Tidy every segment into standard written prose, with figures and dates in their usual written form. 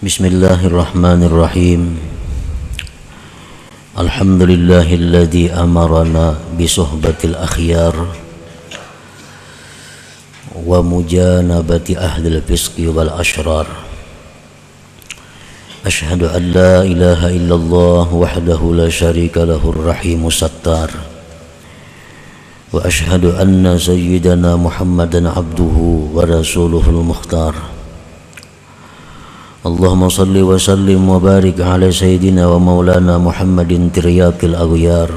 Bismillahirrahmanirrahim. Alhamdulillahilladzi amarana bisuhbatil akhyar wa mujanabati ahlil fisqi wal ashrar. Ashhadu an la ilaha illallah wahdahu la syarika lahur rahimus sattar. Wa ashhadu anna sayyidana Muhammadan abduhu wa rasuluhul mukhtar. Allahumma salli wa sallim wa barik ala sayyidina wa maulana Muhammadin tiryakil aghyar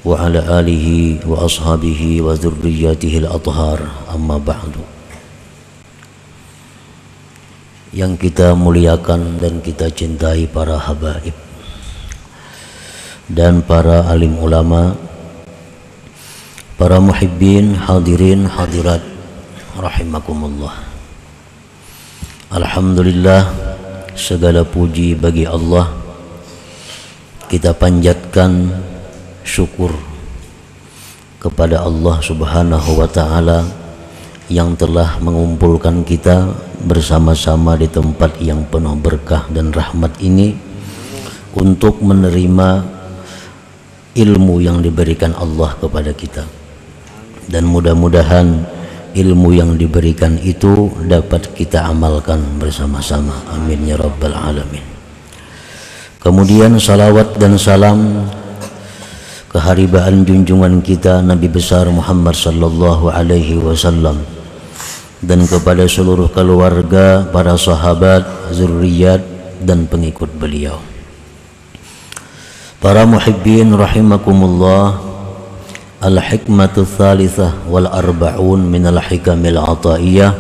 wa ala alihi wa ashabihi wa dzurriyyatihi al-athhar, amma ba'du. Yang kita muliakan dan kita cintai para habaib dan para alim ulama, para muhibbin, hadirin, hadirat rahimakumullah. Alhamdulillah, segala puji bagi Allah. Kita panjatkan syukur kepada Allah Subhanahu wa ta'ala yang telah mengumpulkan kita bersama-sama di tempat yang penuh berkah dan rahmat ini untuk menerima ilmu yang diberikan Allah kepada kita, dan mudah-mudahan ilmu yang diberikan itu dapat kita amalkan bersama-sama. Amin ya rabbal alamin. Kemudian salawat dan salam keharibaan junjungan kita Nabi besar Muhammad sallallahu alaihi wasallam dan kepada seluruh keluarga, para sahabat, zurriyat dan pengikut beliau. Para muhibbin rahimakumullah, al-hikmatu tsalitsah wal arba'un min al-hikamil ataiyah.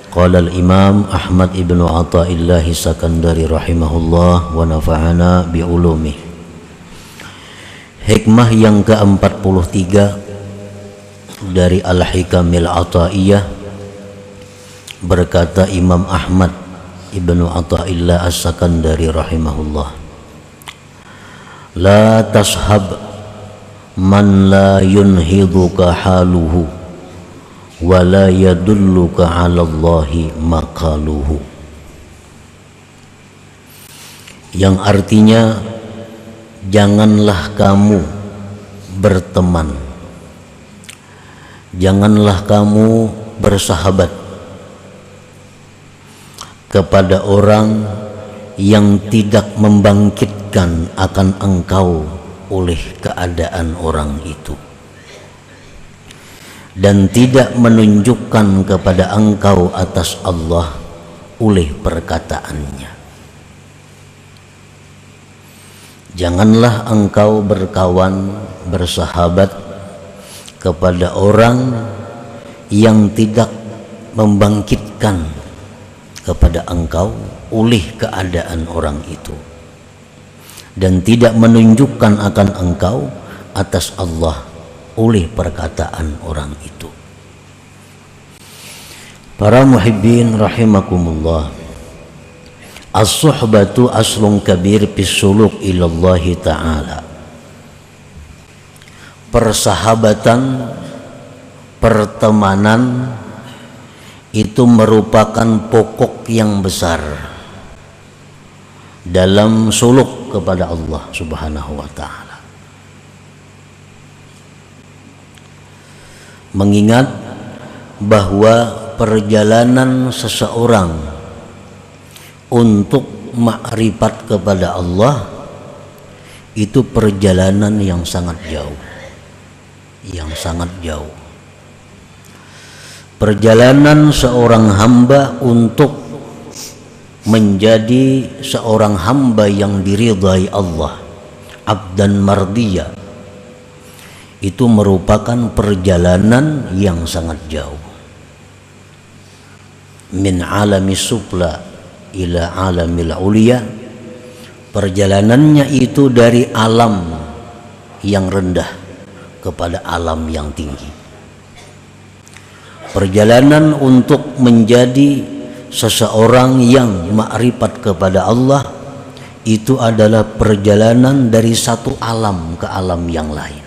Qala al-imam Ahmad ibnu Athaillah Sakandari rahimahullah wa nafa'ana bi ulumih. Hikmah yang ke-43 dari al-hikamil ataiyah, berkata Imam Ahmad ibnu Athaillah As-Sakandari rahimahullah, la tashab man la yunhiduka haluhu wa la yadulluka ala Allahi maqaluhu. Yang artinya, janganlah kamu berteman, janganlah kamu bersahabat kepada orang yang tidak membangkitkan akan engkau oleh keadaan orang itu, dan tidak menunjukkan kepada engkau atas Allah oleh perkataannya. Janganlah engkau berkawan, bersahabat kepada orang yang tidak membangkitkan kepada engkau oleh keadaan orang itu, dan tidak menunjukkan akan engkau atas Allah oleh perkataan orang itu. Para muhibbin rahimakumullah, as-suhbatu aslun kabir fis suluk ilallahi ta'ala. Persahabatan, pertemanan itu merupakan pokok yang besar dalam suluk kepada Allah Subhanahu wa ta'ala. Mengingat bahwa perjalanan seseorang untuk makrifat kepada Allah itu perjalanan yang sangat jauh, yang sangat jauh. Perjalanan seorang hamba untuk menjadi seorang hamba yang diridhai Allah, abdan mardiyah, itu merupakan perjalanan yang sangat jauh. Min alami sufla ila alamil ulia, perjalanannya itu dari alam yang rendah kepada alam yang tinggi. Perjalanan untuk menjadi seseorang yang makrifat kepada Allah itu adalah perjalanan dari satu alam ke alam yang lain,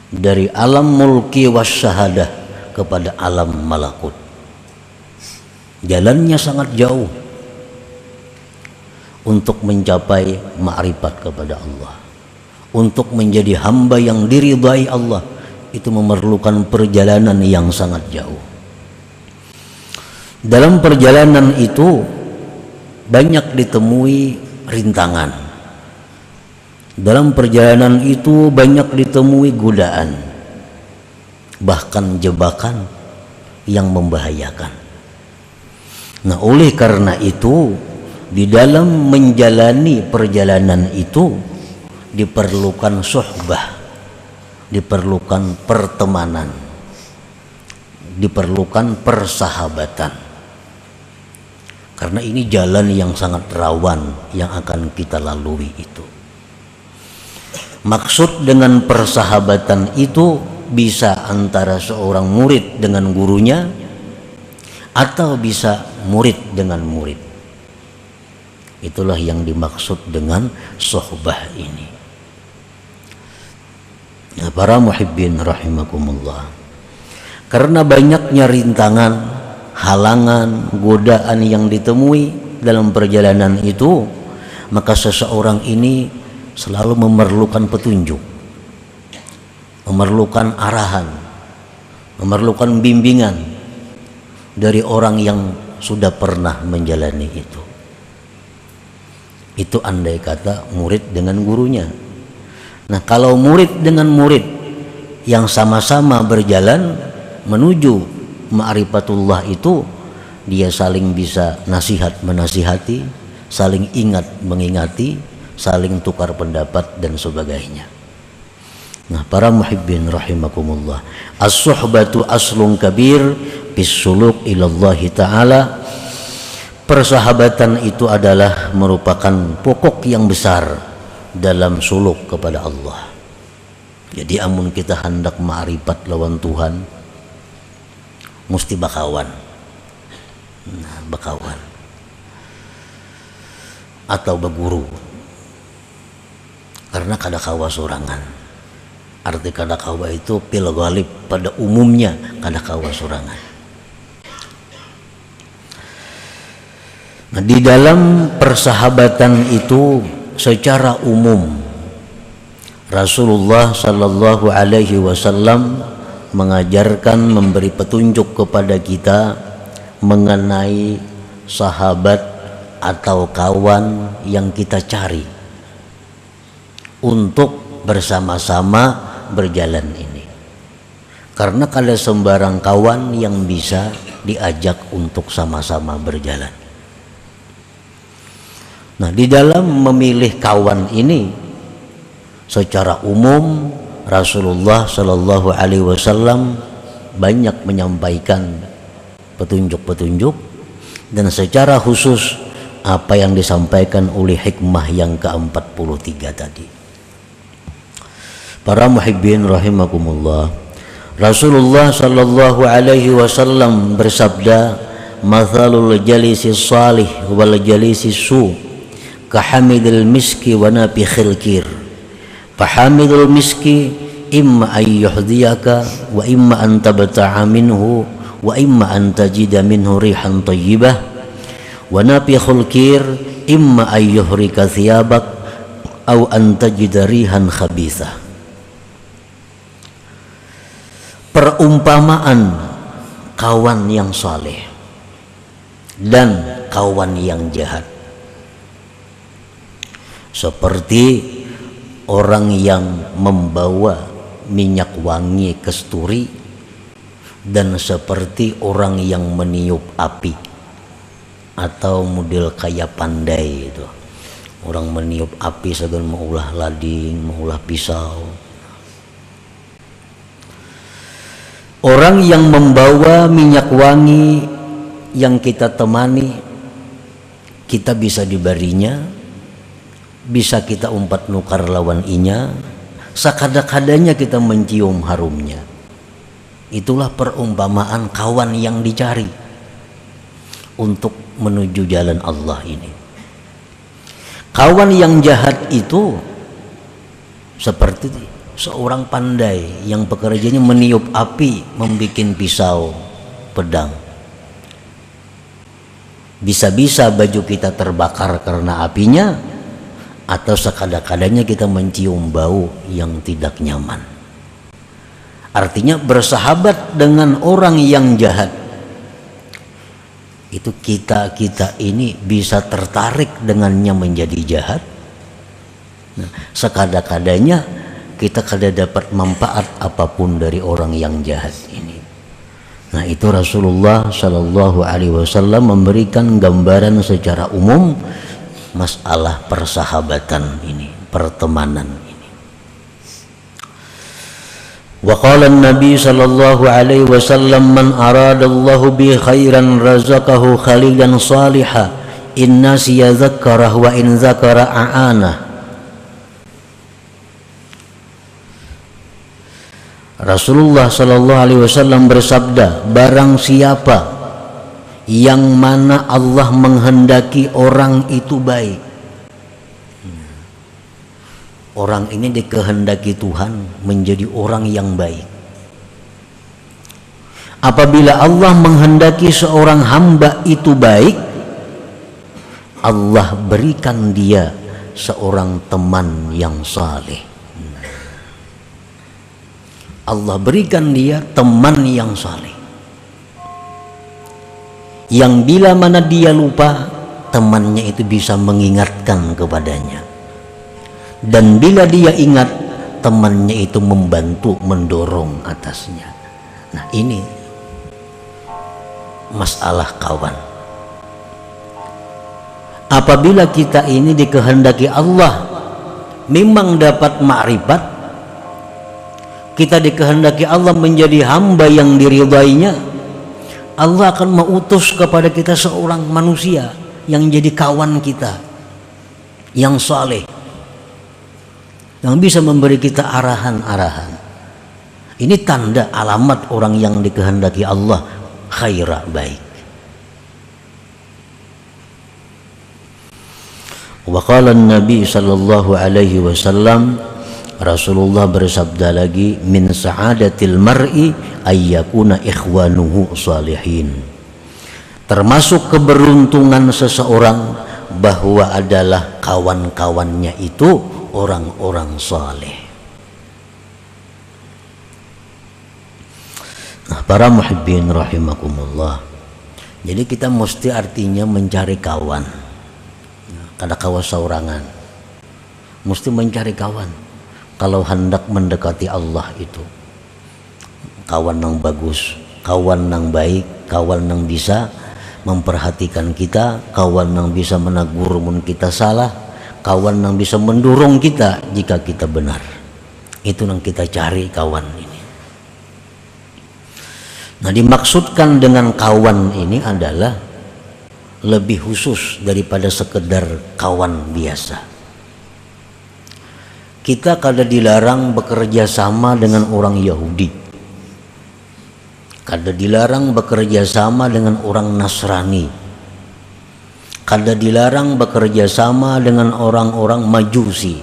dari alam mulki wasyahadah kepada alam malakut. Jalannya sangat jauh, untuk mencapai ma'rifat kepada Allah, untuk menjadi hamba yang diridhai Allah, itu memerlukan perjalanan yang sangat jauh. Dalam perjalanan itu banyak ditemui rintangan. Dalam perjalanan itu banyak ditemui godaan, bahkan jebakan yang membahayakan. Nah, oleh karena itu di dalam menjalani perjalanan itu diperlukan suhbah, diperlukan pertemanan, diperlukan persahabatan. Karena ini jalan yang sangat rawan yang akan kita lalui itu. Maksud dengan persahabatan itu bisa antara seorang murid dengan gurunya, atau bisa murid dengan murid. Itulah yang dimaksud dengan sohbah ini. Ya, para muhibbin rahimakumullah, karena banyaknya rintangan, halangan, godaan yang ditemui dalam perjalanan itu, maka seseorang ini selalu memerlukan petunjuk, memerlukan arahan, memerlukan bimbingan dari orang yang sudah pernah menjalani itu. Itu andai kata murid dengan gurunya. Nah, kalau murid dengan murid yang sama-sama berjalan menuju ma'rifatullah itu, dia saling bisa nasihat menasihati, saling ingat mengingati, saling tukar pendapat dan sebagainya. Nah, para muhibbin rahimakumullah, as-suhbatu aslun kabir bis suluk ilallahi ta'ala. Persahabatan itu adalah merupakan pokok yang besar dalam suluk kepada Allah. Jadi amun kita hendak ma'rifat lawan Tuhan, mesti bakawan. Nah, bakawan atau beguru. Karena kada kawa sorangan. Arti kada kawa itu pil ghalib, pada umumnya kada kawa sorangan. Nah, di dalam persahabatan itu secara umum Rasulullah sallallahu alaihi wasallam mengajarkan, memberi petunjuk kepada kita mengenai sahabat atau kawan yang kita cari untuk bersama-sama berjalan ini. Karena kada sembarang kawan yang bisa diajak untuk sama-sama berjalan. Nah, di dalam memilih kawan ini secara umum Rasulullah Shallallahu Alaihi Wasallam banyak menyampaikan petunjuk-petunjuk, dan secara khusus apa yang disampaikan oleh hikmah yang ke-43 tadi. Para muhibbin rahimakumullah, Rasulullah Shallallahu Alaihi Wasallam bersabda, "Mathalul jalisi salih wal jalisi su kahamidil miski wa nafikhil kir. Fahamidul miski imma an yuhdiyaka wa imma an tabta'a minhu wa imma an tajida minhu rihan tayyibah wa nafikhul kir imma an yuhrika thiyabak aw an tajida rihan khabithah." Perumpamaan kawan yang saleh dan kawan yang jahat seperti orang yang membawa minyak wangi kasturi dan seperti orang yang meniup api, atau model kayak pandai itu. Orang meniup api segala maulah lading, maulah pisau. Orang yang membawa minyak wangi yang kita temani, kita bisa dibarinya, bisa kita umpat nukar lawan inya, sakada-kadanya kita mencium harumnya. Itulah perumpamaan kawan yang dicari untuk menuju jalan Allah ini. Kawan yang jahat itu seperti seorang pandai yang pekerjaannya meniup api, membikin pisau, pedang. Bisa-bisa baju kita terbakar karena apinya, atau sekadang-kadangnya kita mencium bau yang tidak nyaman. Artinya bersahabat dengan orang yang jahat, itu kita ini bisa tertarik dengannya menjadi jahat. Nah, sekadang-kadangnya kita kada dapat manfaat apapun dari orang yang jahat ini. Nah, itu Rasulullah Shallallahu Alaihi Wasallam memberikan gambaran secara umum masalah persahabatan ini, pertemanan ini. Wa qala an-nabi sallallahu alaihi wasallam man aradallahu bi khairan razaqahu khalilan salihah in nasiya dzakara wa in dzakara a'ana. Rasulullah sallallahu alaihi wasallam bersabda, barang siapa yang mana Allah menghendaki orang itu baik, orang ini dikehendaki Tuhan menjadi orang yang baik. Apabila Allah menghendaki seorang hamba itu baik, Allah berikan dia seorang teman yang saleh. Allah berikan dia teman yang saleh, yang bila mana dia lupa, temannya itu bisa mengingatkan kepadanya, dan bila dia ingat, temannya itu membantu mendorong atasnya. Nah, ini masalah kawan. Apabila kita ini dikehendaki Allah memang dapat ma'rifat, kita dikehendaki Allah menjadi hamba yang diridainya, Allah akan mengutus kepada kita seorang manusia yang jadi kawan kita, yang saleh, yang bisa memberi kita arahan-arahan. Ini tanda alamat orang yang dikehendaki Allah khaira, baik. Wa qala an-nabi sallallahu alaihi wasallam, Rasulullah bersabda lagi, min sa'adatil mar'i ayyakuna ikhwanuhu salihin. Termasuk keberuntungan seseorang bahwa adalah kawan-kawannya itu orang-orang saleh. Nah, para muhibbin rahimakumullah, jadi kita mesti artinya mencari kawan. Kada kawas saurangan, mesti mencari kawan. Kalau hendak mendekati Allah itu kawan yang bagus, kawan yang baik, kawan yang bisa memperhatikan kita, kawan yang bisa menegur mun kita salah, kawan yang bisa mendorong kita jika kita benar. Itu yang kita cari kawan ini. Nah, dimaksudkan dengan kawan ini adalah lebih khusus daripada sekedar kawan biasa. Kita kada dilarang bekerja sama dengan orang Yahudi, kada dilarang bekerja sama dengan orang Nasrani, kada dilarang bekerja sama dengan orang-orang Majusi,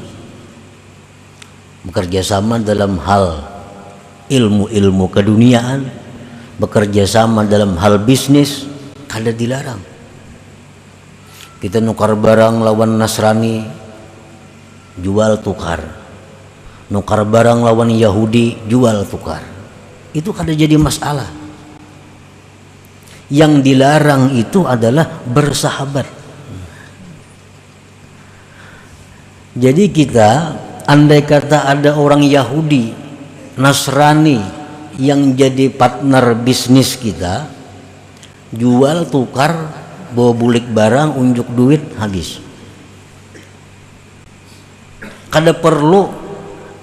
bekerja sama dalam hal ilmu-ilmu keduniaan, bekerja sama dalam hal bisnis, kada dilarang. Kita nukar barang lawan Nasrani, jual tukar, nukar barang lawan Yahudi, jual tukar, itu kada jadi masalah. Yang dilarang itu adalah bersahabat. Jadi kita, andai kata ada orang Yahudi, Nasrani yang jadi partner bisnis kita, jual tukar, bawa bulik barang, unjuk duit, habis. Kada perlu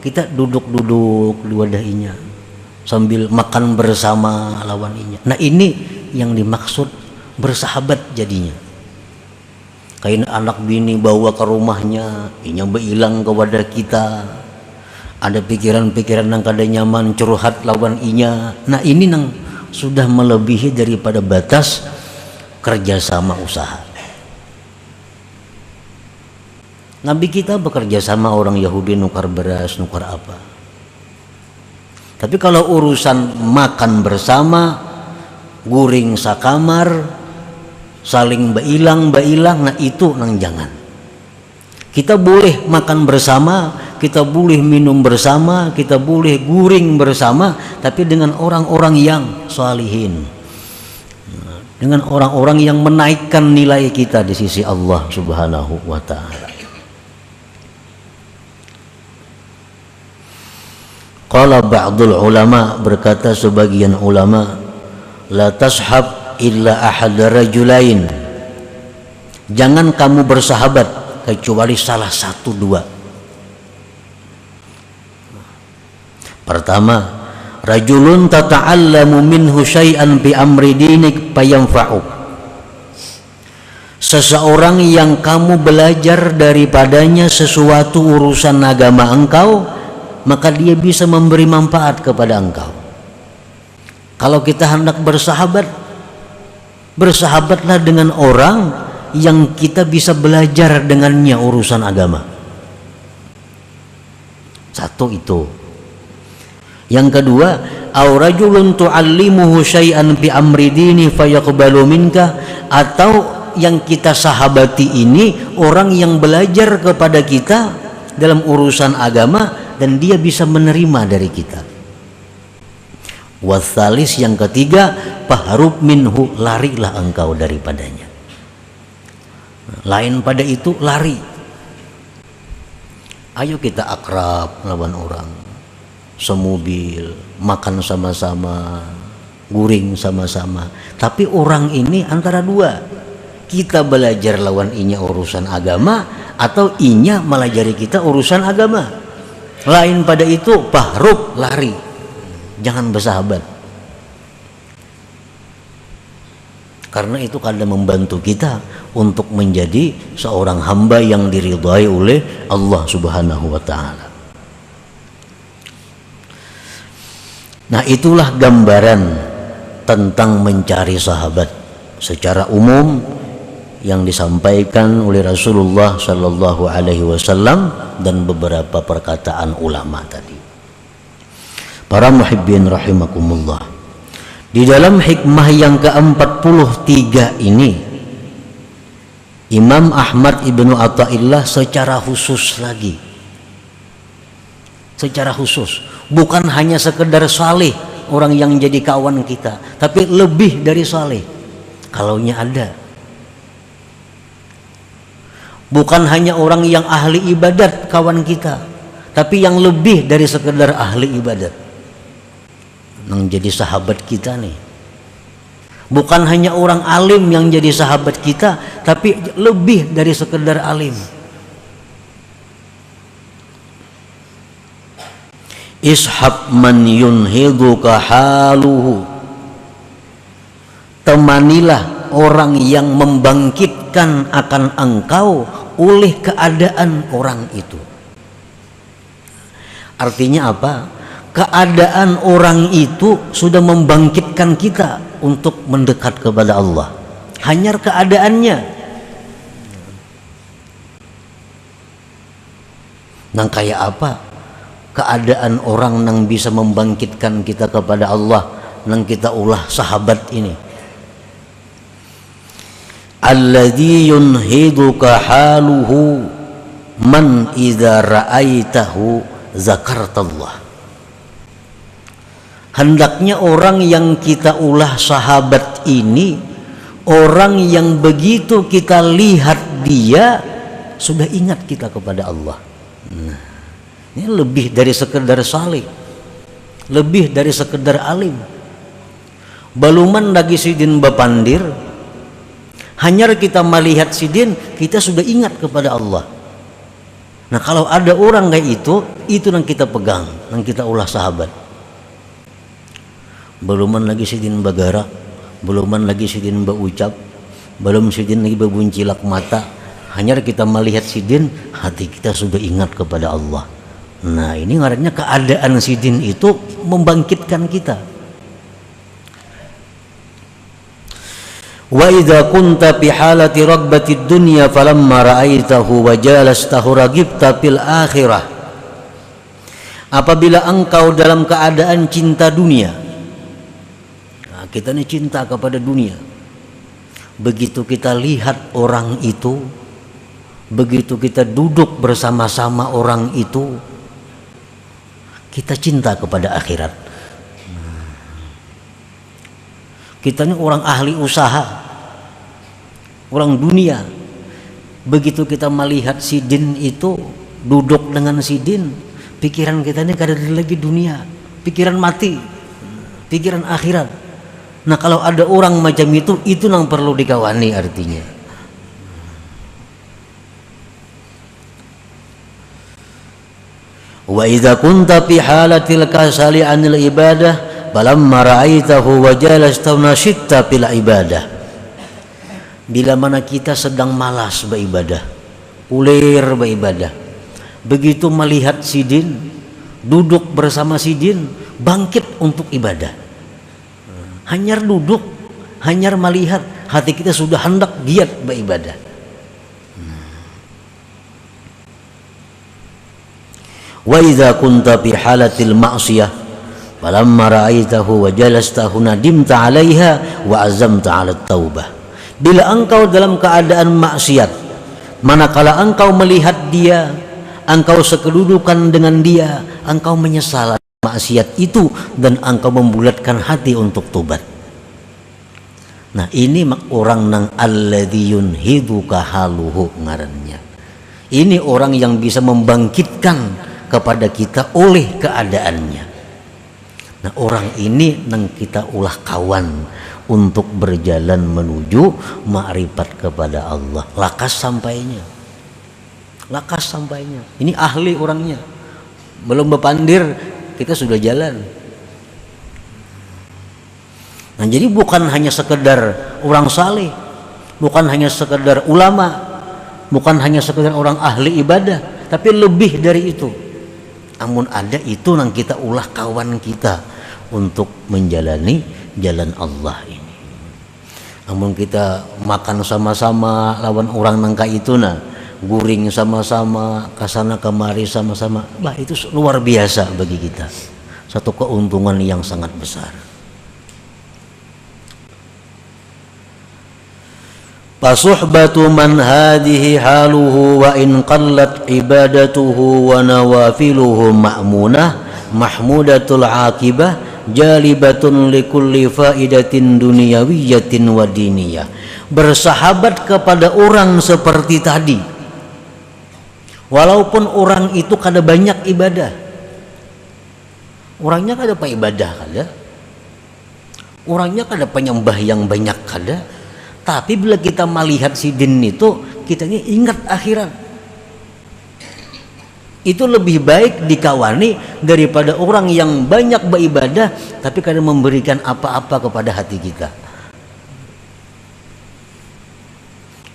kita duduk-duduk di wadahinya sambil makan bersama lawan inya. Nah, ini yang dimaksud bersahabat jadinya. Kayak anak bini bawa ke rumahnya, inya berhilang ke wadah kita. Ada pikiran-pikiran yang kada nyaman, curhat lawan inya. Nah, ini yang sudah melebihi daripada batas kerjasama usaha. Nabi kita bekerja sama orang Yahudi, nukar beras, nukar apa. Tapi kalau urusan makan bersama, guring sakamar, saling bailang, nah itu nang jangan. Kita boleh makan bersama, kita boleh minum bersama, kita boleh guring bersama, tapi dengan orang-orang yang salihin, dengan orang-orang yang menaikkan nilai kita di sisi Allah Subhanahu wa ta'ala. Qala ba'dul ulama, berkata sebagian ulama, la tashab illa ahad rajulain, jangan kamu bersahabat kecuali salah satu dua. Pertama, rajulun tata'allamu minhu syai'an bi amri dinik fayanfa'uk, seseorang yang kamu belajar daripadanya sesuatu urusan agama engkau, maka dia bisa memberi manfaat kepada engkau. Kalau kita hendak bersahabat, bersahabatlah dengan orang yang kita bisa belajar dengannya urusan agama. Satu itu. Yang kedua, aw rajulun tu'allimuhu syai'an bi amri dini fayaqbalu minka, atau yang kita sahabati ini orang yang belajar kepada kita dalam urusan agama dan dia bisa menerima dari kita. Wasalis, yang ketiga, fahrub minhu, larilah engkau daripadanya. Lain pada itu lari. Ayo kita akrab lawan orang, semobil, makan sama-sama, guring sama-sama. Tapi orang ini antara dua, kita belajar lawan inya urusan agama, atau inya melajari kita urusan agama. Lain pada itu fahrub, lari, jangan bersahabat. Karena itu kadang membantu kita untuk menjadi seorang hamba yang diridhai oleh Allah Subhanahu wa ta'ala. Nah, itulah gambaran tentang mencari sahabat secara umum yang disampaikan oleh Rasulullah Sallallahu Alaihi Wasallam dan beberapa perkataan ulama tadi. Para muhibbin rahimakumullah, di dalam hikmah yang ke-43 ini, Imam Ahmad Ibnu Athaillah secara khusus lagi, secara khusus, bukan hanya sekedar saleh orang yang jadi kawan kita, tapi lebih dari saleh kalaunya ada. Bukan hanya orang yang ahli ibadat kawan kita, tapi yang lebih dari sekedar ahli ibadat yang jadi sahabat kita nih. Bukan hanya orang alim yang jadi sahabat kita, tapi lebih dari sekedar alim. Ishab man yunhiduka haluhu, temanilah orang yang membangkitkan akan engkau oleh keadaan orang itu. Artinya apa? Keadaan orang itu sudah membangkitkan kita untuk mendekat kepada Allah. Hanya keadaannya. Nang kayak apa? Keadaan orang yang bisa membangkitkan kita kepada Allah, nang kita ulah sahabat ini. Alladzi yunhiduka haluhu man idza ra'aitahu zakartallah. Hendaknya orang yang kita ulah sahabat ini orang yang begitu kita lihat dia sudah ingat kita kepada Allah. Nah, ini lebih dari sekedar saleh, lebih dari sekedar alim. Baluman lagi sidin bapandir, hanya kita melihat sidin kita sudah ingat kepada Allah. Nah, kalau ada orang kayak itu yang kita pegang, yang kita ulah sahabat. Beluman lagi sidin bagara, beluman lagi sidin baucap, belum sidin lagi bebuncilak mata, hanya kita melihat sidin hati kita sudah ingat kepada Allah. Nah, ini ngarannya keadaan sidin itu membangkitkan kita. Wa idza kunta fi halati ragbati dunya falamma ra'aitahu wa jalastahu ragibta fil akhirah. Apabila engkau dalam keadaan cinta dunia, kita ini cinta kepada dunia. begitu kita lihat orang itu, begitu kita duduk bersama-sama orang itu, kita cinta kepada akhirat. Kita ini orang ahli usaha, orang dunia. Begitu kita melihat si Din itu duduk dengan si Din, pikiran kita ini kada ada lagi dunia, pikiran mati, pikiran akhirat. Nah kalau ada orang macam itu yang perlu dikawani artinya. Wa idza kunta fi halatil kasali 'anil ibadah falamma ra'aitahu wa jalasta nashitta fil ibadah. Bila mana kita sedang malas beribadah, ulir beribadah, begitu melihat si Din, duduk bersama si Din, bangkit untuk ibadah. Hanyar duduk, hanyar melihat, hati kita sudah hendak giat beribadah. Wa idza kunta fi halatil ma'siyah falamma ra'aitahu wa jalastahu nadimta 'alaiha wa azamta 'ala taubah. Bila engkau dalam keadaan maksiat, manakala engkau melihat dia, engkau sekedudukan dengan dia, engkau menyesal maksiat itu dan engkau membulatkan hati untuk tobat. Nah ini orang nang alladzi yunhiduka haluhu ngarannya. Ini orang yang bisa membangkitkan kepada kita oleh keadaannya. Nah orang ini nang kita ulah kawan untuk berjalan menuju makrifat kepada Allah. Lakas sampainya. Ini ahli orangnya. Belum berpandir kita sudah jalan. Nah jadi bukan hanya sekedar orang saleh, bukan hanya sekedar ulama, bukan hanya sekedar orang ahli ibadah, tapi lebih dari itu. Namun ada itu yang kita ulah kawan kita untuk menjalani jalan Allah ini. Namun kita makan sama-sama lawan orang nangka itu guring sama-sama, kasana kemari sama-sama, bah itu luar biasa bagi kita, satu keuntungan yang sangat besar. Fasuhbatu man hadhihi haluhu wa in qallat ibadatuhu wa nawafiluhu ma'munah mahmudatul aqibah jalibatun likulli faidatin duniyawiyatin wa diniyah. Bersahabat kepada orang seperti tadi, walaupun orang itu kada banyak ibadah, orangnya kada apa ibadah kada, orangnya kada penyembah yang banyak kada, tapi bila kita melihat si Din itu, kita ini ingat akhirat. Itu lebih baik dikawani daripada orang yang banyak beribadah tapi kada memberikan apa-apa kepada hati kita.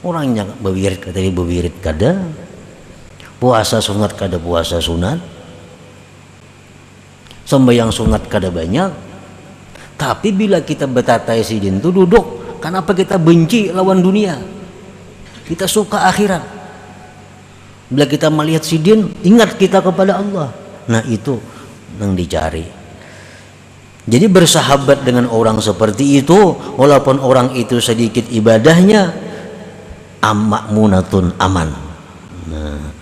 Orangnya bewirid kada, puasa sunat kada puasa sunat, sembahyang sunat kada banyak, tapi bila kita betatai si Din itu duduk, kenapa kita benci lawan dunia, kita suka akhirat. Bila kita melihat si Din, ingat kita kepada Allah. Nah itu yang dicari. Jadi bersahabat dengan orang seperti itu, walaupun orang itu sedikit ibadahnya, makmunatun aman. Nah,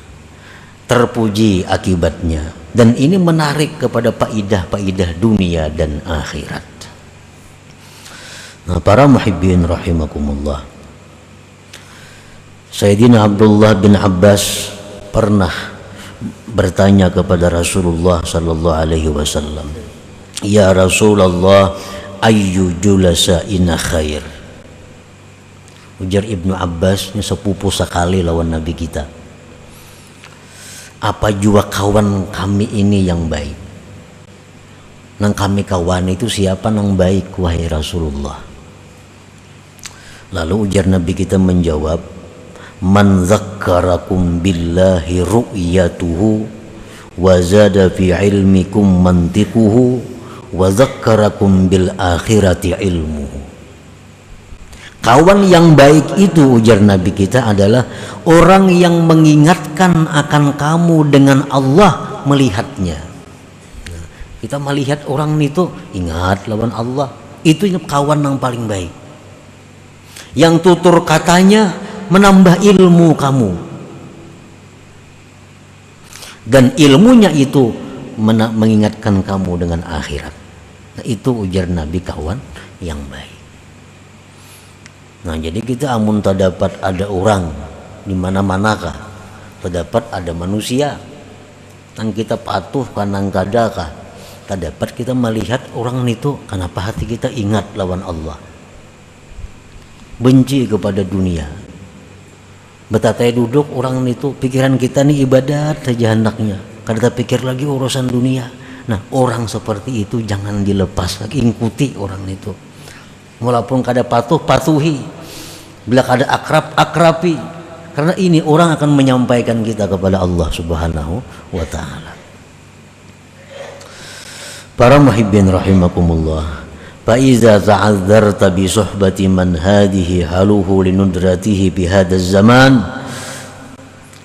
terpuji akibatnya. Dan ini menarik kepada faidah-faidah dunia dan akhirat. Nah para muhibbin rahimakumullah, Sayyidina Abdullah bin Abbas pernah bertanya kepada Rasulullah sallallahu alaihi wasallam, "Ya Rasulullah, ayyu julasa'ina khair?" Ujar Ibnu Abbas, ini sepupu sekali lawan Nabi kita. Apa jua kawan kami ini yang baik? Nang kami kawan itu siapa nang baik wahai Rasulullah? Lalu ujar Nabi kita menjawab, man zakkarakum billahi ru'yatuhu wa zada fi ilmikum mantiquhu wa zakkarakum bil akhirati ilmuhu. Kawan yang baik itu ujar Nabi kita adalah orang yang mengingatkan akan kamu dengan Allah melihatnya. Kita melihat orang itu ingat lawan Allah, itu kawan yang paling baik. yang tutur katanya menambah ilmu kamu, dan ilmunya itu mengingatkan kamu dengan akhirat. Nah, itu ujar Nabi, kawan yang baik. Nah, jadi kita amun terdapat ada orang di mana-manakah, terdapat ada manusia yang kita patuh kanang kadakah, terdapat kita melihat orang itu, kenapa hati kita ingat lawan Allah, benci kepada dunia. Betatai duduk orang itu, pikiran kita nih ibadat saja hendaknya, kada pikir lagi urusan dunia. Nah, orang seperti itu jangan dilepas lagi, ikuti orang itu. Walaupun kada patuh, patuhi. Bila kada akrab, akrabi. Karena ini orang akan menyampaikan kita kepada Allah Subhanahu wa ta'ala. Para muhibbin rahimakumullah, fa iza ta'adzarta bi suhbati man hadhihi haluhu linudratihi bi hadzal zaman,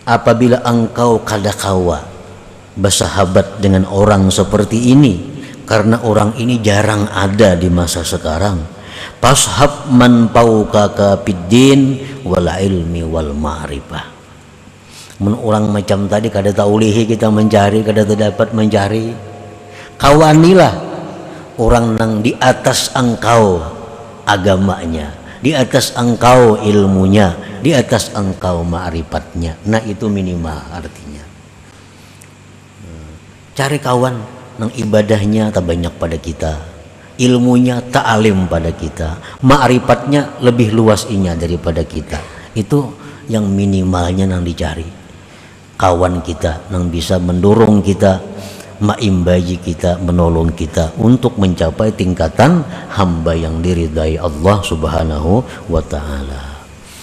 apabila engkau kadakawa bersahabat dengan orang seperti ini, karena orang ini jarang ada di masa sekarang, fashab man fawqaka fiddin wal ilmi wal ma'rifah. Orang macam tadi kada taulihi kita mencari, kada terdapat mencari, kawanilah orang yang di atas engkau agamanya, di atas engkau ilmunya, di atas engkau ma'rifatnya. Nah, itu minimal artinya. Cari kawan yang ibadahnya tak banyak pada kita, ilmunya tak alim pada kita, ma'rifatnya lebih luas inya daripada kita. Itu yang minimalnya yang dicari. Kawan kita yang bisa mendorong kita, maimbaji kita, menolong kita untuk mencapai tingkatan hamba yang diridai Allah Subhanahu wa ta'ala.